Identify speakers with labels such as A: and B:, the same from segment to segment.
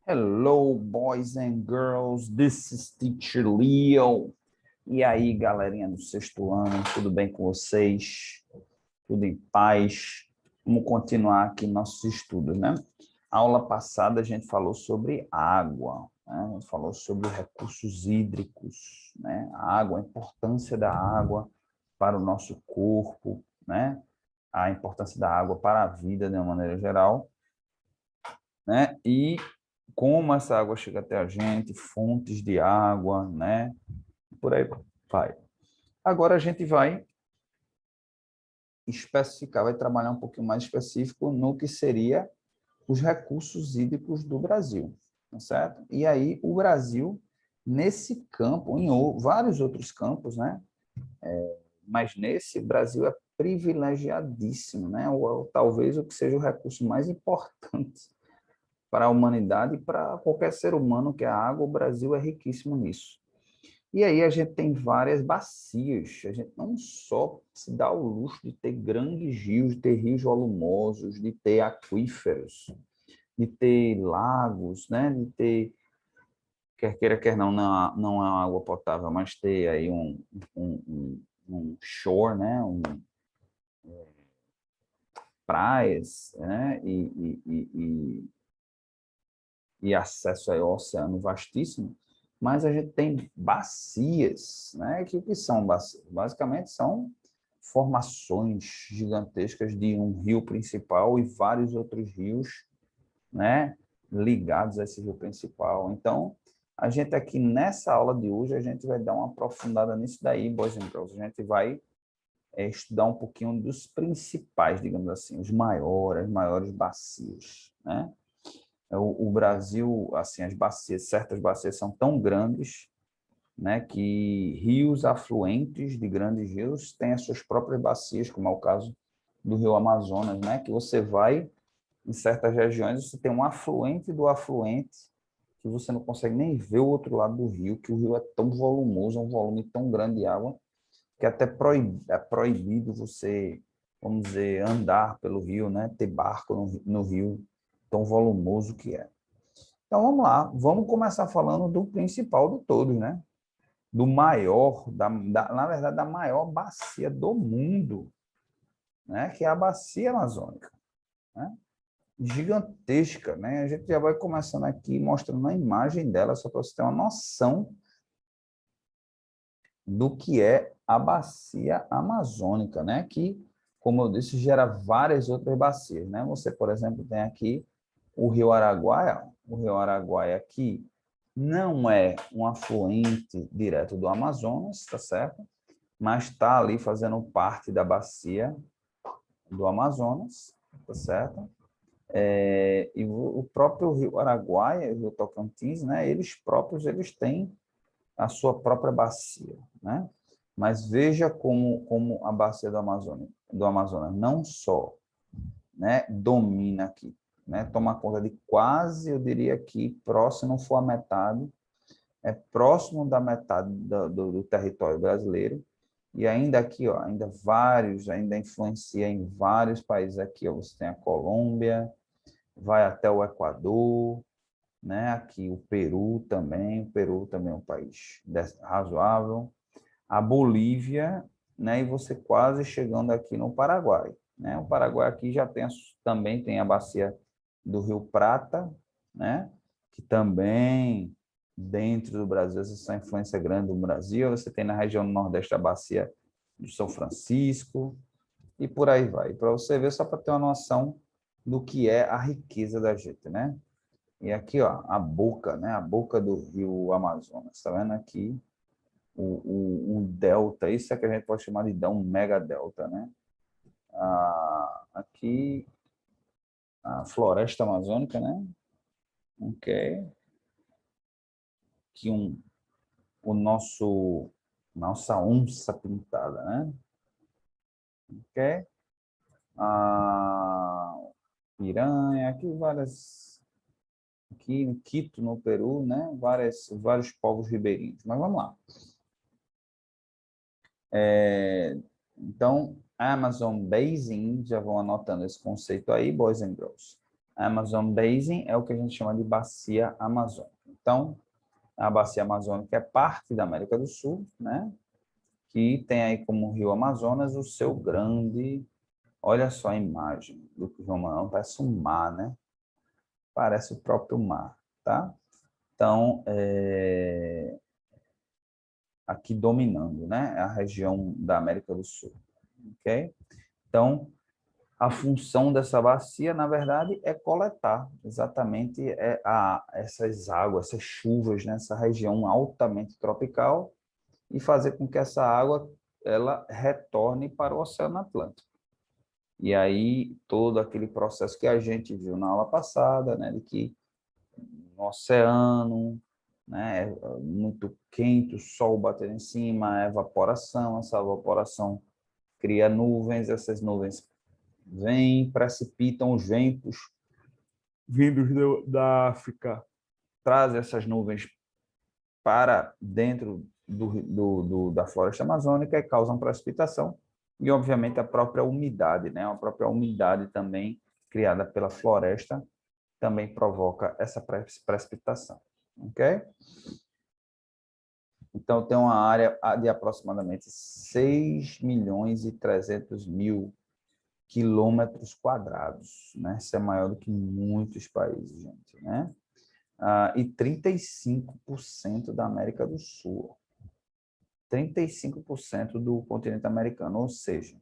A: Hello, boys and girls. This is Teacher Leo. E aí, galerinha do sexto ano, tudo bem com vocês? Tudo em paz? Vamos continuar aqui nossos estudos, né? A aula passada a gente falou sobre água, né? A gente falou sobre recursos hídricos, né? A água, a importância da água para o nosso corpo, né? A importância da água para a vida de uma maneira geral, né? E como essa água chega até a gente, fontes de água, né? Por aí vai. Agora a gente vai especificar, vai trabalhar um pouquinho mais específico no que seria os recursos hídricos do Brasil, tá certo? E aí o Brasil, nesse campo, em vários outros campos, né? Mas nesse, o Brasil é privilegiadíssimo, né? Ou talvez o que seja o recurso mais importante para a humanidade e para qualquer ser humano, que é a água. O Brasil é riquíssimo nisso. E aí a gente tem várias bacias. A gente não só se dá o luxo de ter grandes rios, de ter rios volumosos, de ter aquíferos, de ter lagos, né? De ter, quer queira, quer não, não é uma água potável, mas ter aí um shore, né? Praias, né? E acesso ao oceano vastíssimo, mas a gente tem bacias, né? Que o que são bacias? Basicamente são formações gigantescas de um rio principal e vários outros rios, né? Ligados a esse rio principal. Então, a gente aqui nessa aula de hoje, a gente vai dar uma aprofundada nisso daí, boys and girls. A gente vai estudar um pouquinho dos principais, digamos assim, os maiores, as maiores bacias, né? O Brasil, assim, as bacias, certas bacias são tão grandes, né, que rios afluentes de grandes rios têm as suas próprias bacias, como é o caso do Rio Amazonas, né, que você vai em certas regiões, você tem um afluente do afluente que você não consegue nem ver o outro lado do rio, que o rio é tão volumoso, um volume tão grande de água, que até é proibido você, vamos dizer, andar pelo rio, né, ter barco no rio, tão volumoso que é. Então vamos lá, vamos começar falando do principal de todos, né? Do maior, na verdade, da maior bacia do mundo, né? Que é a Bacia Amazônica, né? Gigantesca, né? A gente já vai começando aqui mostrando a imagem dela, só para você ter uma noção do que é a Bacia Amazônica, né? Que, como eu disse, gera várias outras bacias, né? Você, por exemplo, tem aqui o Rio Araguaia aqui não é um afluente direto do Amazonas, tá certo? Mas está ali fazendo parte da bacia do Amazonas, tá certo? E o próprio Rio Araguaia, o Rio Tocantins, né? Eles próprios, eles têm a sua própria bacia, né? Mas veja como a bacia do Amazonas não só, né, domina aqui, né, toma conta de quase, eu diria que próximo, não for a metade, é próximo da metade do território brasileiro, e ainda aqui, ó, ainda vários, ainda influencia em vários países aqui, ó, você tem a Colômbia, vai até o Equador, né, aqui o Peru também é um país razoável, a Bolívia, né, e você quase chegando aqui no Paraguai, né? O Paraguai aqui já tem também tem a bacia do Rio Prata, né, que também dentro do Brasil essa influência grande do Brasil. Você tem na região nordeste a bacia de São Francisco e por aí vai. Para você ver, só para ter uma noção do que é a riqueza da gente, né? E aqui, ó, a boca, né? A boca do Rio Amazonas. Está vendo aqui? Um delta, isso é que a gente pode chamar de um mega delta, né? Aqui, a floresta amazônica, né? Ok. Aqui nossa onça pintada, né? Ok. A piranha, aqui várias, aqui em Quito, no Peru, né? Vários povos ribeirinhos. Mas vamos lá. Então, Amazon Basin, já vão anotando esse conceito aí, boys and girls. Amazon Basin é o que a gente chama de bacia amazônica. Então, a bacia amazônica é parte da América do Sul, né? Que tem aí como rio Amazonas o seu grande... Olha só a imagem do rio Amazonas, parece um mar, né? Parece o próprio mar, tá? Então, aqui dominando, né? A região da América do Sul, ok? Então, a função dessa bacia, na verdade, é coletar exatamente essas águas, essas chuvas nessa região altamente tropical e fazer com que essa água ela retorne para o Oceano Atlântico. E aí, todo aquele processo que a gente viu na aula passada, né, de que no oceano, né, é muito quente, o sol batendo em cima, a evaporação, essa evaporação cria nuvens, essas nuvens vêm, precipitam os ventos vindos da África, trazem essas nuvens para dentro da floresta amazônica e causam precipitação. E, obviamente, a própria umidade, né? A própria umidade também criada pela floresta também provoca essa precipitação, ok? Então, tem uma área de aproximadamente 6.300.000 quilômetros quadrados, né? Isso é maior do que muitos países, gente, né? E 35% da América do Sul. 35% do continente americano, ou seja,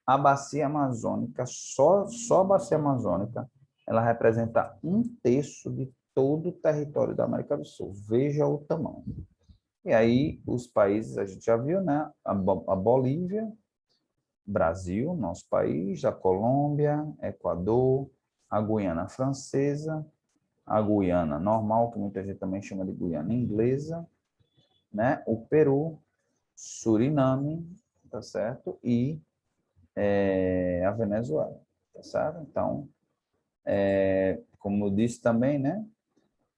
A: a bacia amazônica, só a bacia amazônica, ela representa 1/3 de todo o território da América do Sul. Veja o tamanho. E aí, os países, a gente já viu, né? A Bolívia, Brasil, nosso país, a Colômbia, Equador, a Guiana Francesa, a Guiana normal, que muita gente também chama de Guiana Inglesa, né? O Peru, Suriname, tá certo? E a Venezuela, tá certo? Então, como eu disse também, né?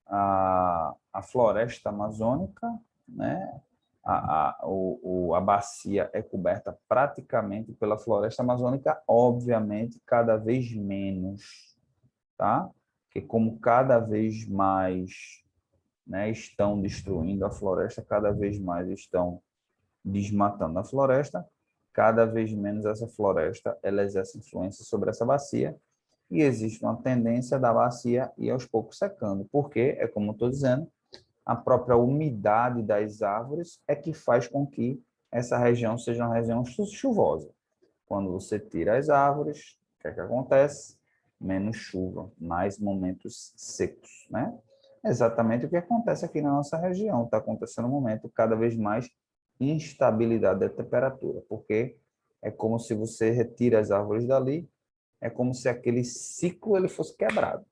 A: A floresta amazônica, né? A bacia é coberta praticamente pela floresta amazônica, obviamente, cada vez menos, tá? Porque como cada vez mais, né, estão destruindo a floresta, cada vez mais estão desmatando a floresta, cada vez menos essa floresta ela exerce influência sobre essa bacia e existe uma tendência da bacia ir aos poucos secando, porque, é como estou dizendo, a própria umidade das árvores é que faz com que essa região seja uma região chuvosa. Quando você tira as árvores, o que é que acontece? Menos chuva, mais momentos secos, né? Exatamente o que acontece aqui na nossa região. Está acontecendo um momento cada vez mais instabilidade da temperatura, porque é como se você retira as árvores dali, é como se aquele ciclo ele fosse quebrado.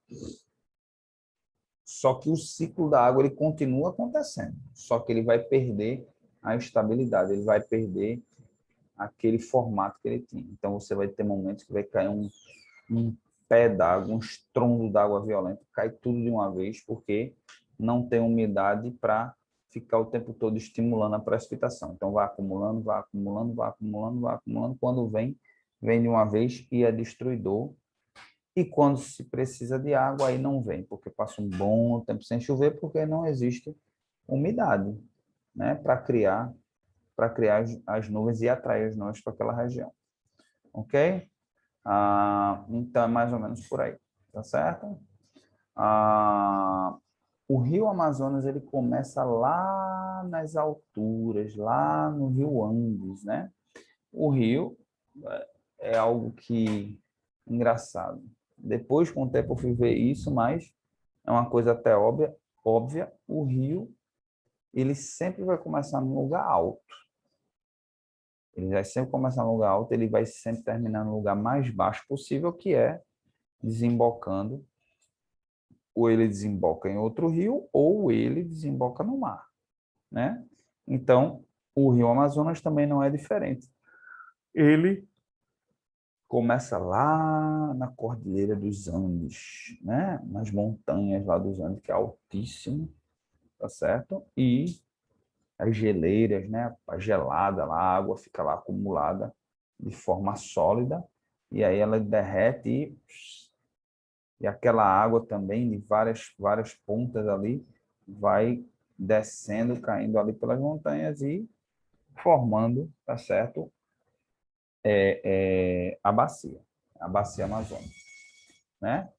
A: Só que o ciclo da água ele continua acontecendo, só que ele vai perder a estabilidade, ele vai perder aquele formato que ele tinha. Então você vai ter momentos que vai cair um pé d'água, um estrondo d'água violento, cai tudo de uma vez, porque não tem umidade para ficar o tempo todo estimulando a precipitação. Então vai acumulando, vai acumulando, vai acumulando, vai acumulando. Quando vem de uma vez e é destruidor. E quando se precisa de água, aí não vem, porque passa um bom tempo sem chover, porque não existe umidade, né, para criar as nuvens e atrair as nuvens para aquela região. Ok? Então, é mais ou menos por aí, tá certo? O rio Amazonas, ele começa lá nas alturas, lá no rio Andes, né? O rio é algo que, engraçado. Depois, com o tempo, eu fui ver isso, mas é uma coisa até óbvia, o rio, ele sempre vai começar num lugar alto. Ele vai sempre começar num lugar alto, ele vai sempre terminar no lugar mais baixo possível, que é desembocando, ou ele desemboca em outro rio, ou ele desemboca no mar, né? Então, o rio Amazonas também não é diferente. Ele começa lá na Cordilheira dos Andes, né? Nas montanhas lá dos Andes, que é altíssimo, tá certo? E as geleiras, né? A gelada lá, a água fica lá acumulada de forma sólida, e aí ela derrete e E aquela água também, de várias pontas ali, vai descendo, caindo ali pelas montanhas e formando, tá certo? A bacia amazônica, né?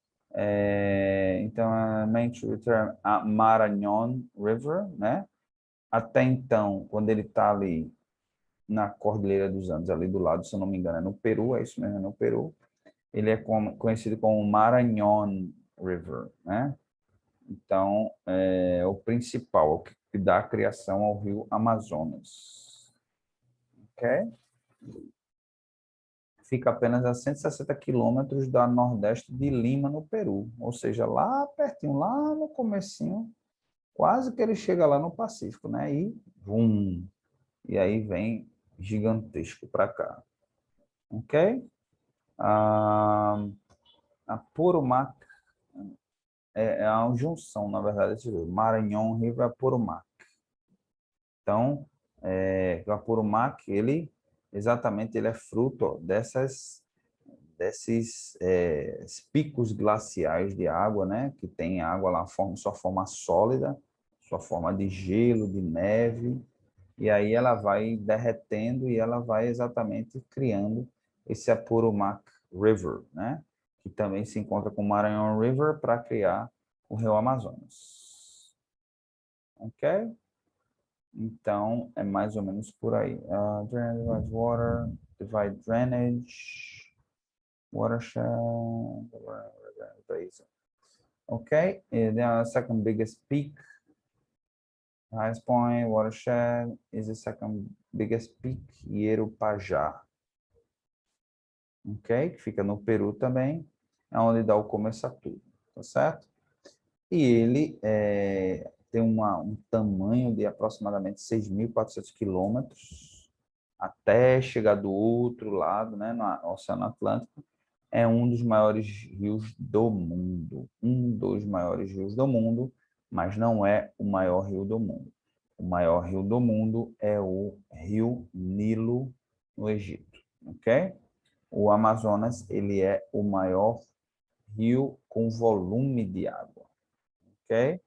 A: Então, a main tributary, a Marañón River, né? Até então, quando ele está ali na Cordilheira dos Andes, ali do lado, se eu não me engano, é no Peru, é isso mesmo, é no Peru, ele é conhecido como Marañón River, né? Então, é o principal, o que dá criação ao rio Amazonas. Ok? Fica apenas a 160 quilômetros da nordeste de Lima, no Peru. Ou seja, lá pertinho, lá no comecinho, quase que ele chega lá no Pacífico, né? E aí vem gigantesco para cá. Ok? A Purumac é a junção, na verdade, desse rio. Maranhão, Rio Apurumac. Então, o Apurumac, exatamente, ele é fruto ó, desses picos glaciais de água, né? Que tem água lá, sua forma sólida, sua forma de gelo, de neve, e aí ela vai derretendo e ela vai exatamente criando esse Apurumac River, né? Que também se encontra com o Maranhão River para criar o Rio Amazonas. Ok? Então, é mais ou menos por aí. Drainage water, divide drainage, watershed, basin. Okay, and the second biggest peak, highest point, watershed, is the second biggest peak, Yerupajá. Ok, que fica no Peru também, é onde dá o começo a tudo, tá certo? E ele tem um tamanho de aproximadamente 6.400 quilômetros até chegar do outro lado, né, no Oceano Atlântico. É um dos maiores rios do mundo. Um dos maiores rios do mundo, mas não é o maior rio do mundo. O maior rio do mundo é o Rio Nilo, no Egito, ok? O Amazonas, ele é o maior rio com volume de água, ok?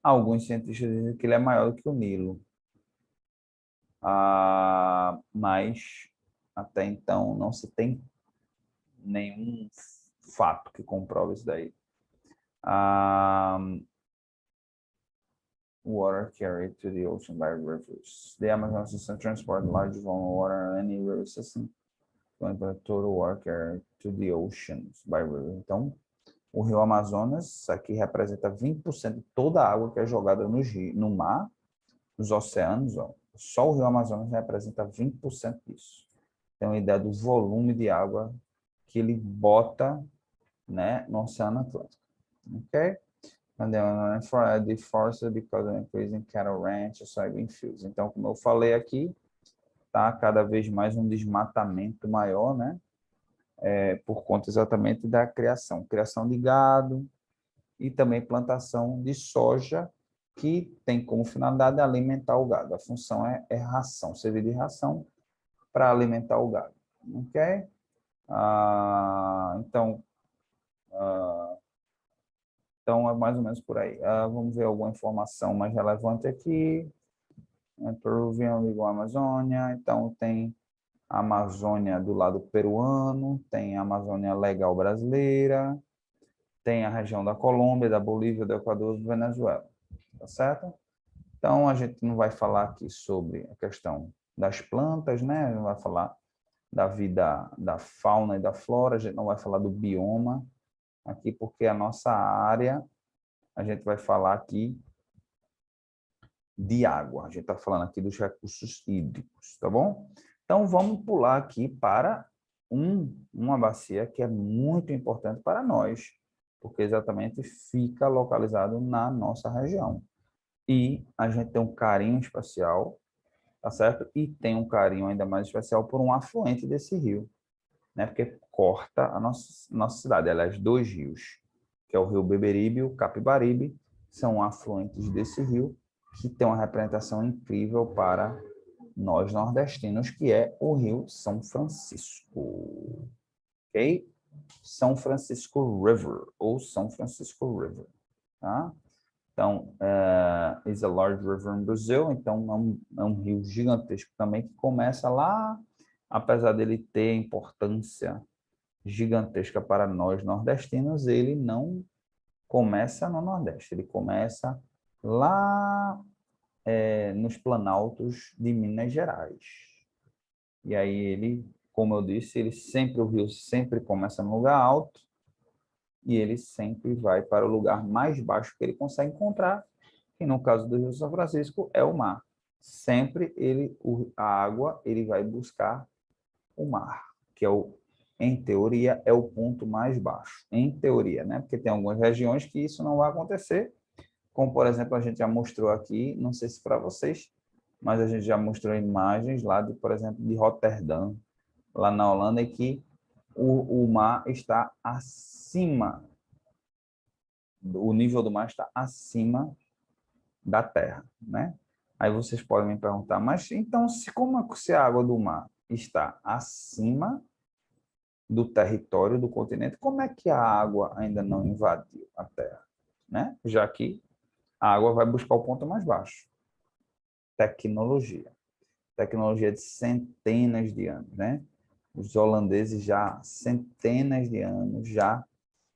A: Alguns cientistas dizem que ele é maior do que o Nilo, mas até então não se tem nenhum fato que comprove isso daí. Water carried to the ocean by rivers. The Amazon system transports large volume of water in any river system, total water carried to the oceans by rivers. Então, o rio Amazonas aqui representa 20% de toda a água que é jogada no mar, nos oceanos. Ó. Só o rio Amazonas representa 20% disso. Tem uma ideia do volume de água que ele bota, né, no Oceano Atlântico. Ok? And then deforested because of increasing cattle ranch, soybean fields. Então, como eu falei aqui, tá cada vez mais um desmatamento maior, né? Por conta exatamente da criação de gado e também plantação de soja, que tem como finalidade alimentar o gado. A função é ração, servir de ração para alimentar o gado. Ok? Então, é mais ou menos por aí. Vamos ver alguma informação mais relevante aqui. Peruvian Legal Amazônia. Então, tem a Amazônia do lado peruano, tem a Amazônia Legal brasileira, tem a região da Colômbia, da Bolívia, do Equador e do Venezuela. Tá certo? Então, a gente não vai falar aqui sobre a questão das plantas, né? Não vai falar da vida, da fauna e da flora, a gente não vai falar do bioma aqui, porque a nossa área, a gente vai falar aqui de água. A gente está falando aqui dos recursos hídricos, tá bom? Então, vamos pular aqui para uma bacia que é muito importante para nós, porque exatamente fica localizado na nossa região. E a gente tem um carinho especial, tá certo? E tem um carinho ainda mais especial por um afluente desse rio, né? Porque corta a nossa cidade. Aliás, dois rios, que é o rio Beberibe e o Capibaribe, são afluentes desse rio, que tem uma representação incrível para nós nordestinos, que é o Rio São Francisco. Ok? São Francisco River, ou São Francisco River, tá? Então, is a large river in Brazil, então é um rio gigantesco também que começa lá, apesar dele ter importância gigantesca para nós nordestinos, ele não começa no Nordeste, ele começa lá nos planaltos de Minas Gerais. E aí ele, como eu disse, o rio sempre começa no lugar alto e ele sempre vai para o lugar mais baixo que ele consegue encontrar, que no caso do Rio São Francisco é o mar. Sempre a água, ele vai buscar o mar, que em teoria, é o ponto mais baixo. Em teoria, né? Porque tem algumas regiões que isso não vai acontecer, como, por exemplo, a gente já mostrou aqui, não sei se para vocês, mas a gente já mostrou imagens lá, por exemplo, de Roterdã, lá na Holanda, em que o mar está acima, o nível do mar está acima da terra, né? Aí vocês podem me perguntar, mas então, se a água do mar está acima do território do continente, como é que a água ainda não invadiu a terra, né? Já que a água vai buscar o ponto mais baixo. Tecnologia. Tecnologia de centenas de anos, né? Os holandeses já há centenas de anos já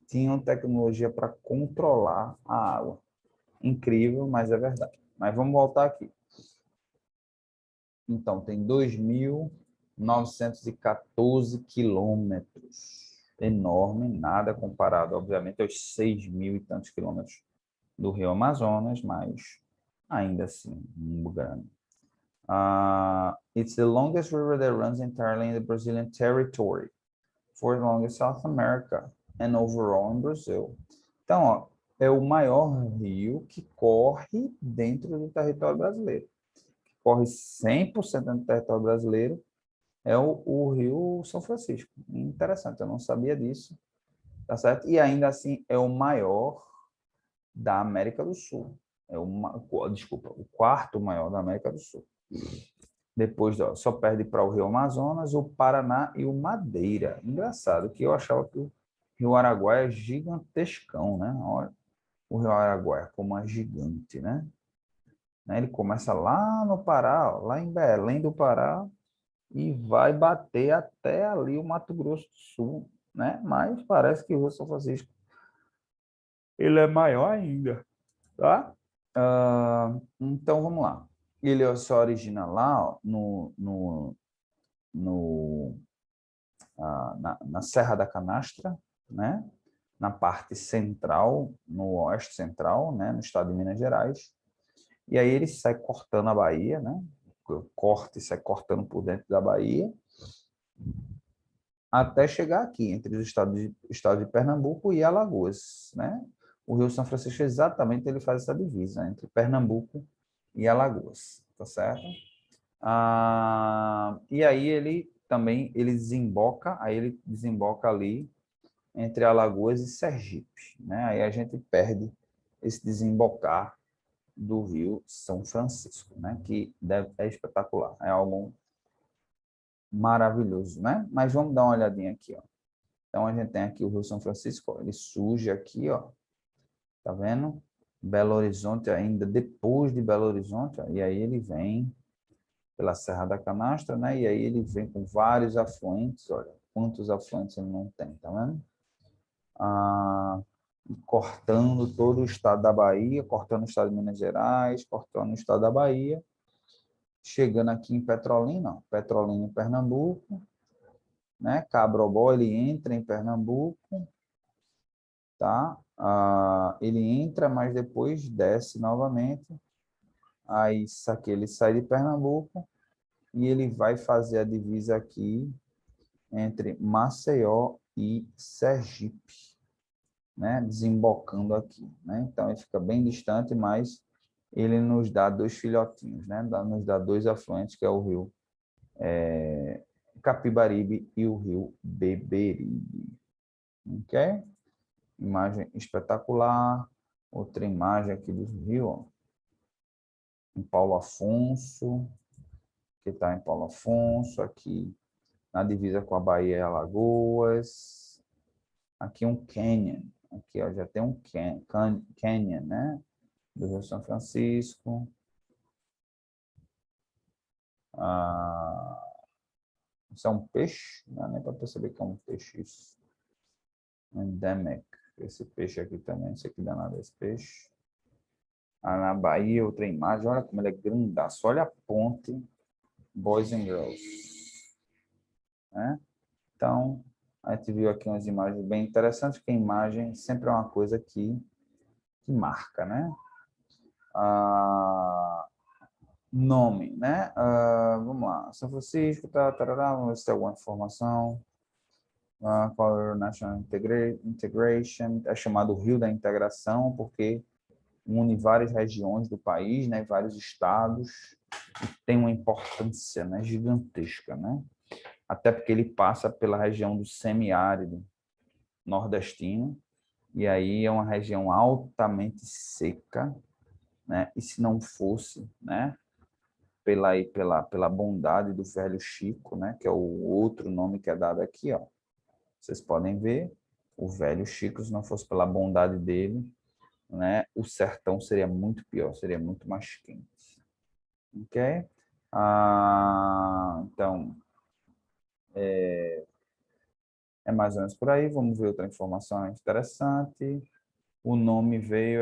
A: tinham tecnologia para controlar a água. Incrível, mas é verdade. Mas vamos voltar aqui. Então, tem 2.914 quilômetros. Enorme, nada comparado, obviamente, aos 6.000 e tantos quilômetros do Rio Amazonas, mas ainda assim, um grande. It's the longest river that runs entirely in the Brazilian territory, fourth longest South America, and overall in Brazil. Então, ó, é o maior rio que corre dentro do território brasileiro. Que corre 100% dentro do território brasileiro é o Rio São Francisco. Interessante, eu não sabia disso, tá certo? E ainda assim é o maior da América do Sul. Desculpa, o quarto maior da América do Sul. Depois, ó, só perde para o Rio Amazonas, o Paraná e o Madeira. Engraçado, que eu achava que o Rio Araguaia é gigantescão, né? Olha, o Rio Araguaia como é gigante, né? Ele começa lá no Pará, ó, lá em Belém do Pará, e vai bater até ali o Mato Grosso do Sul, né? Mas parece que o Rio São Francisco ele é maior ainda, tá? Então, vamos lá. Ele se origina lá ó, na Serra da Canastra, né? Na parte central, no oeste central, né? No estado de Minas Gerais. E aí ele sai cortando a Bahia, né? Corta e sai cortando por dentro da Bahia, até chegar aqui, entre os estados de Pernambuco e Alagoas, né? O Rio São Francisco, exatamente, ele faz essa divisa entre Pernambuco e Alagoas, tá certo? E aí ele desemboca ali entre Alagoas e Sergipe, né? Aí a gente perde esse desembocar do Rio São Francisco, né? Que é espetacular, é algo maravilhoso, né? Mas vamos dar uma olhadinha aqui, ó. Então a gente tem aqui o Rio São Francisco, ó, ele surge aqui, ó. Tá vendo? Belo Horizonte ainda depois de Belo Horizonte, ó, e aí ele vem pela Serra da Canastra, né? E aí ele vem com vários afluentes, olha, quantos afluentes ele não tem, tá vendo? Cortando todo o estado da Bahia, cortando o estado de Minas Gerais, cortando o estado da Bahia, chegando aqui em Petrolina, ó, Petrolina em Pernambuco, né? Cabrobó, ele entra em Pernambuco, tá? Ele entra, mas depois desce novamente, aí isso aqui ele sai de Pernambuco e ele vai fazer a divisa aqui entre Maceió e Sergipe, né? Desembocando aqui, né? Então ele fica bem distante, mas ele nos dá dois filhotinhos, né? Nos dá dois afluentes, que é o rio Capibaribe e o rio Beberibe. Ok? Imagem espetacular. Outra imagem aqui do rio, ó. Em Paulo Afonso, que está em Paulo Afonso, aqui na divisa com a Bahia e Alagoas. Aqui um canyon. Aqui, ó, já tem um canyon, né? Do Rio São Francisco. Isso é um peixe? Não dá nem para perceber que é um peixe isso. Endemic. Esse peixe aqui também, não sei que danado é esse peixe. Na Bahia, outra imagem. Olha como ele é grandaço. Olha a ponte Boys and Girls. Né? Então, a gente viu aqui umas imagens bem interessantes, porque a imagem sempre é uma coisa que marca, né? Nome, né? Vamos lá. São Francisco, vamos ver se tem alguma informação. Qual National Integration, é chamado Rio da Integração, porque une várias regiões do país, né? Vários estados, e tem uma importância, né? Gigantesca, né? Até porque ele passa pela região do semiárido nordestino, e aí é uma região altamente seca, né? E se não fosse, né? Pela bondade do velho Chico, né? Que é o outro nome que é dado aqui, ó. Vocês podem ver, o velho Chico, se não fosse pela bondade dele, né? O sertão seria muito pior, seria muito mais quente. Ok? Então, é mais ou menos por aí. Vamos ver outra informação interessante. O nome veio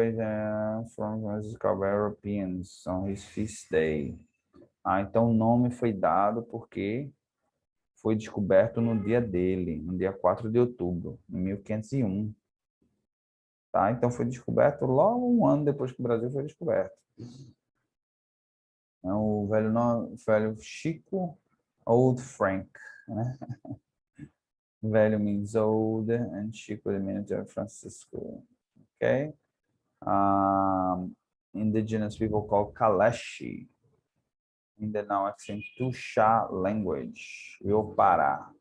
A: from Europeans on his feast day. Então o nome foi dado porque foi descoberto no dia dele, no dia 4 de outubro, em 1501. Tá? Então foi descoberto logo um ano depois que o Brasil foi descoberto. O velho Chico Old Frank, né? Velho means old, and Chico means Francisco. Okay? Indigenous people call Kaleshi in the now extinct Tuxá language, Yopará.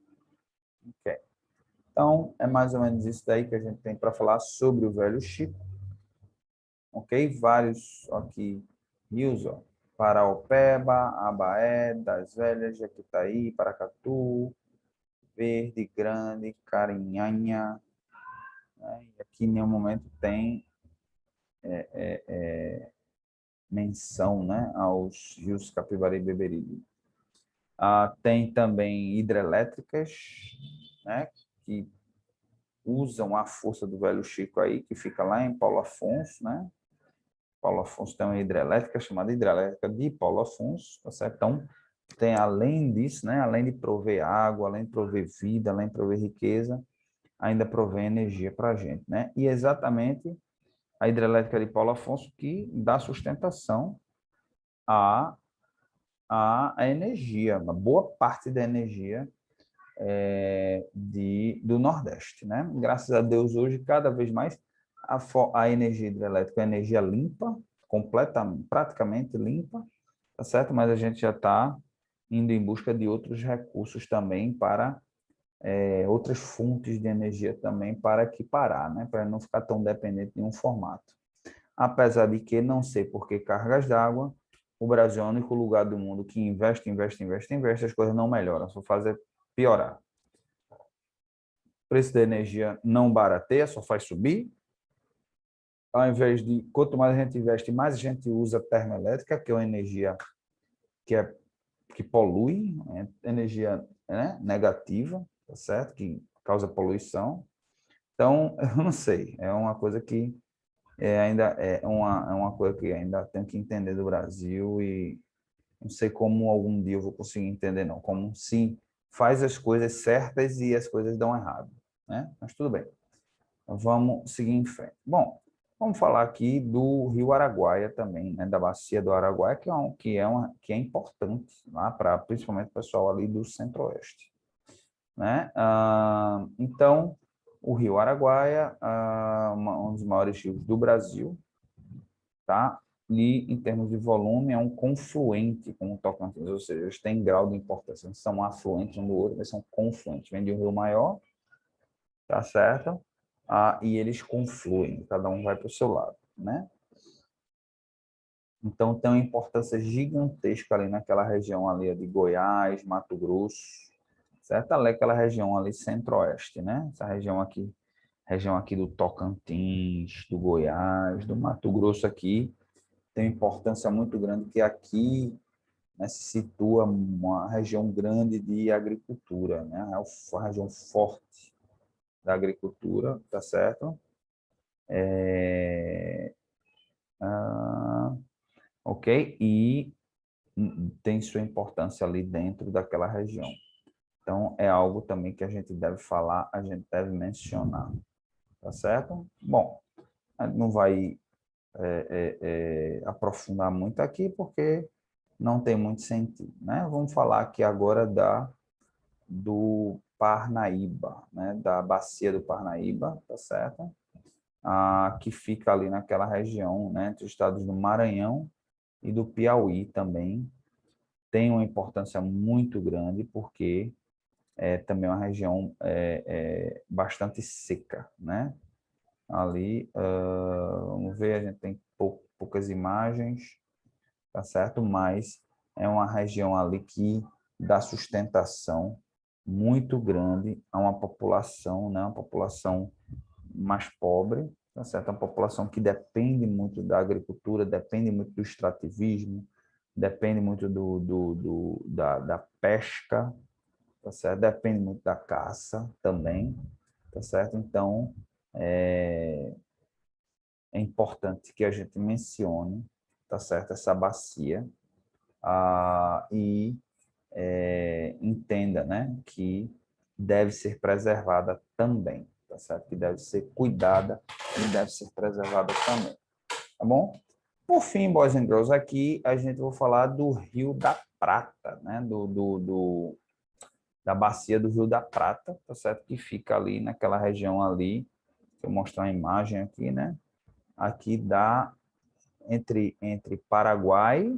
A: Okay. Então, é mais ou menos isso daí que a gente tem para falar sobre o velho Chico. Ok? Vários aqui rios, ó. Paraopeba, Abaé, Das Velhas, Jequitaí, Paracatu, Verde, Grande, Carinhanha. Né? E aqui em nenhum momento tem menção, né, aos rios Capivari e Beberibe. Tem também hidrelétricas, né, que usam a força do velho Chico aí, que fica lá em Paulo Afonso, né? Paulo Afonso tem uma hidrelétrica chamada hidrelétrica de Paulo Afonso, tá certo? Então, tem além disso, né, além de prover água, além de prover vida, além de prover riqueza, ainda provém energia para a gente, né? E exatamente a hidrelétrica de Paulo Afonso que dá sustentação à, à energia, uma boa parte da energia do Nordeste, né? Graças a Deus, hoje, cada vez mais, a energia hidrelétrica é energia limpa, praticamente limpa, tá certo? Mas a gente já está indo em busca de outros recursos também para outras fontes de energia também para equiparar, né? Para não ficar tão dependente de um formato. Apesar de que, não sei por que cargas d'água, o Brasil é o único lugar do mundo que investe, as coisas não melhoram, só fazem piorar. O preço da energia não barateia, só faz subir. Ao invés de, quanto mais a gente investe, mais a gente usa termoelétrica, que é uma energia que polui, energia, né, negativa, tá certo? Que causa poluição. Então, eu não sei, é uma coisa que ainda é uma coisa que ainda tenho que entender do Brasil e não sei como algum dia eu vou conseguir entender, não. Como se faz as coisas certas e as coisas dão errado, né? Mas tudo bem. Vamos seguir em frente. Bom, vamos falar aqui do Rio Araguaia também, né? Da bacia do Araguaia, que é importante lá para principalmente o pessoal ali do Centro-Oeste, né? Então, o Rio Araguaia, um dos maiores rios do Brasil, tá? E, em termos de volume, é um confluente com o Tocantins, ou seja, eles têm grau de importância, não são afluentes um do outro, mas são confluentes. Vem de um rio maior, tá certo? E eles confluem, cada um vai para o seu lado, né? Então, tem uma importância gigantesca ali naquela região ali de Goiás, Mato Grosso, certo? Ali aquela região ali centro-oeste, né? Essa região aqui região aqui do Tocantins, do Goiás, do Mato Grosso aqui, tem uma importância muito grande, que aqui, né, se situa uma região grande de agricultura, né? É uma região forte da agricultura, tá certo? Ok? E tem sua importância ali dentro daquela região. Então, é algo também que a gente deve falar, a gente deve mencionar, tá certo? Bom, a gente não vai aprofundar muito aqui, porque não tem muito sentido, né? Vamos falar aqui agora do Parnaíba, né? Da bacia do Parnaíba, tá certo? Que fica ali naquela região, né? Entre os estados do Maranhão e do Piauí também. Tem uma importância muito grande, porque é também uma região bastante seca, né? Ali, vamos ver, a gente tem poucas imagens, tá certo? Mas é uma região ali que dá sustentação muito grande a uma população, né? Uma população mais pobre, tá certo? Uma população que depende muito da agricultura, depende muito do extrativismo, depende muito da pesca, tá certo? Depende muito da caça também, tá certo? Então, é, é importante que a gente mencione, tá certo? Essa bacia, e entenda, né, que deve ser preservada também, tá certo? Que deve ser cuidada e deve ser preservada também, tá bom? Por fim, boys and girls, aqui a gente vai falar do Rio da Prata, né? Da bacia do Rio da Prata, tá certo? Que fica ali naquela região ali. Deixa eu mostrar uma imagem aqui, né? Aqui dá entre Paraguai,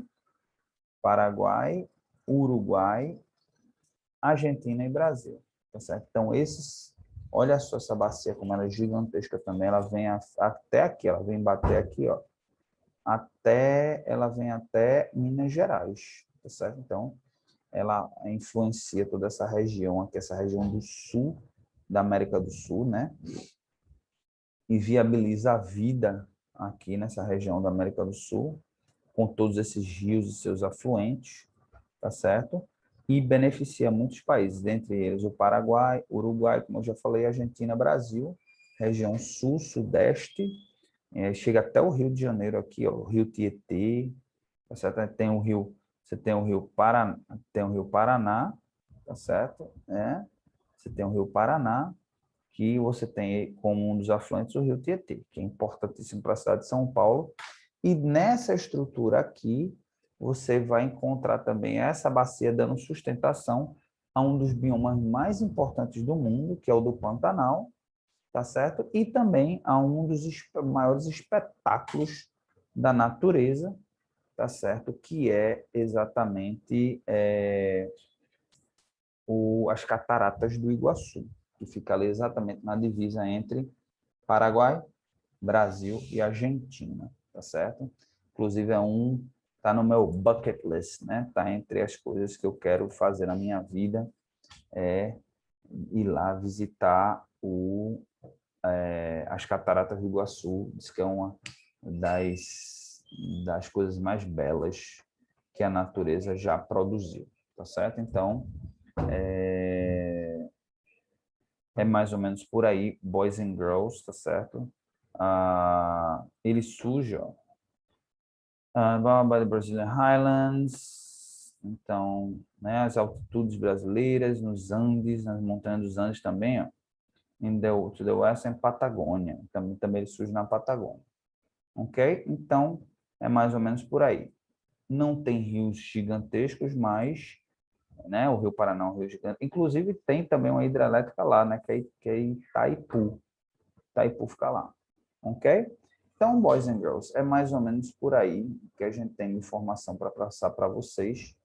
A: Uruguai, Argentina e Brasil, tá certo? Então, olha só essa bacia como ela é gigantesca também, ela vem até aqui, ela vem bater aqui, ó, ela vem até Minas Gerais, tá certo? Então, ela influencia toda essa região aqui, essa região do sul da América do Sul, né? E viabiliza a vida aqui nessa região da América do Sul, com todos esses rios e seus afluentes, tá certo? E beneficia muitos países, dentre eles o Paraguai, Uruguai, como eu já falei, Argentina, Brasil, região sul, sudeste, chega até o Rio de Janeiro aqui, ó, o Rio Tietê, tá certo? Você tem o Rio Paraná, tá certo? Você tem o Rio Paraná, que você tem como um dos afluentes o Rio Tietê, que é importantíssimo para a cidade de São Paulo. E nessa estrutura aqui, você vai encontrar também essa bacia dando sustentação a um dos biomas mais importantes do mundo, que é o do Pantanal, tá certo? E também a um dos maiores espetáculos da natureza, tá certo? Que é exatamente as Cataratas do Iguaçu, que fica ali exatamente na divisa entre Paraguai, Brasil e Argentina, tá certo? Inclusive tá no meu bucket list, né? Tá entre as coisas que eu quero fazer na minha vida, é ir lá visitar as Cataratas do Iguaçu. Diz que é uma das coisas mais belas que a natureza já produziu, tá certo? Então, é mais ou menos por aí, Boys and Girls, tá certo? Ele surge, ó, by the Brazilian Highlands, então, né, as altitudes brasileiras, nos Andes, nas montanhas dos Andes também, ó, to the west, em Patagônia, também ele surge na Patagônia, ok? Então, é mais ou menos por aí. Não tem rios gigantescos, mas, né, o Rio Paraná é um rio gigante. Inclusive, tem também uma hidrelétrica lá, né, que é Itaipu. Itaipu fica lá, ok? Então, boys and girls, é mais ou menos por aí que a gente tem informação para passar para vocês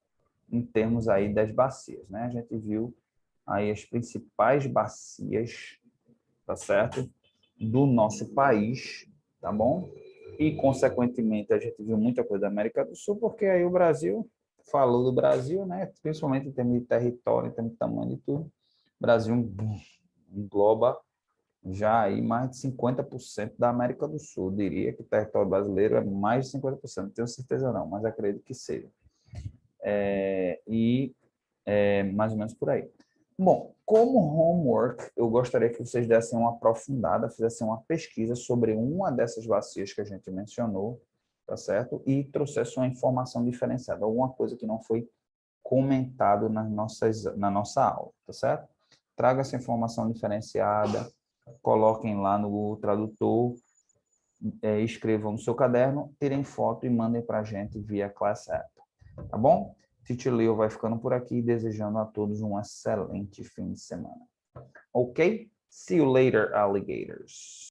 A: em termos aí das bacias, né? A gente viu aí as principais bacias, tá certo? Do nosso país, tá bom? E, consequentemente, a gente viu muita coisa da América do Sul, porque aí o Brasil falou do Brasil, né? Principalmente em termos de território, em termos de tamanho de tudo. O Brasil engloba já aí mais de 50% da América do Sul. Eu diria que o território brasileiro é mais de 50%, não tenho certeza não, mas acredito que seja. Mais ou menos por aí. Bom, como homework, eu gostaria que vocês dessem uma aprofundada, fizessem uma pesquisa sobre uma dessas bacias que a gente mencionou, tá certo? E trouxessem uma informação diferenciada, alguma coisa que não foi comentado na nossa aula, tá certo? Traga essa informação diferenciada, coloquem lá no tradutor, escrevam no seu caderno, tirem foto e mandem para a gente via Class App, tá bom? Teacher Leo vai ficando por aqui, desejando a todos um excelente fim de semana. Ok? See you later, alligators.